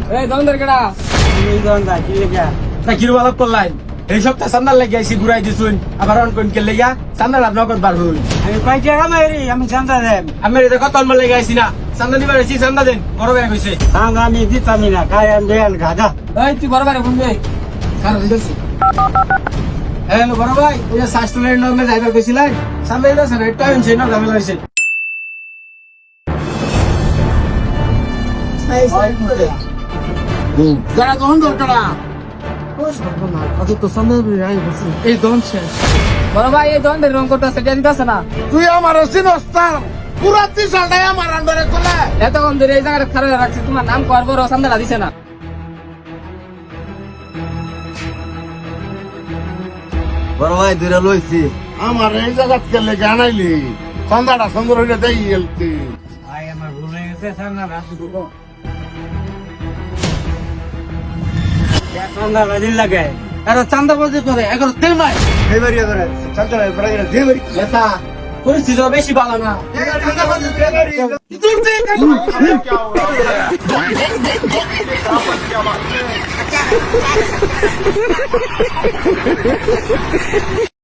এই দন্দর কেডা এই দন্দা কি লেগা না কিরু আলাপ করলাই এই সপ্তাহ চান্দার লেগে আইসি ঘুরাই দিছুন আবার অন কোন কে লেগা চান্দা লাভ নগদ বার হই আমি কয় টাকা মারি আমি চান্দা দেন আমি এটা কত অন্য লেগে আইসি না চান্দা দিবার আইসি চান্দা দেন বড় ভাই কইছে চান্দা আমি দিতামি না কাই আমি দেন গাধা এই তুই বড় বারে ঘুমবে কারণ দিছি হ্যালো বড় ভাই ওই যে শাস্ত্রের নর্মে যাইবার কইছিলাই চান্দা দিতেছে না একটা হইছে না ঝামেলা হইছে যারা তখন দরকার এই দন শেষ বড় ভাই এই দন্দের রং করতে সেটা দিতেছে না তুই আমার সিনস্তান পুরা 30 সালটাই আমার আন্ডারে চলে এতক্ষণ ধরে এই জায়গাটা খারাপ রাখছি তোমার নাম করবো রসান্দালা দিছে না বড় ভাই দুইটা লইছি আমার এই জায়গা গেলে জানাইলি সন্ধ্যাটা সুন্দর হইলে দেই গেলতি ভাই আমার ভুল হয়ে গেছে চান্দা রাখি চান্দা দিন লাগে আরে চান্দা বাজি করে এখন তেল নাই এই বাড়ি করে চান্দা বড় করে দে বাড়ি নেতা পরিস্থিতি বেশি ভালো না চান্দা বাজি দে বাড়ি क्या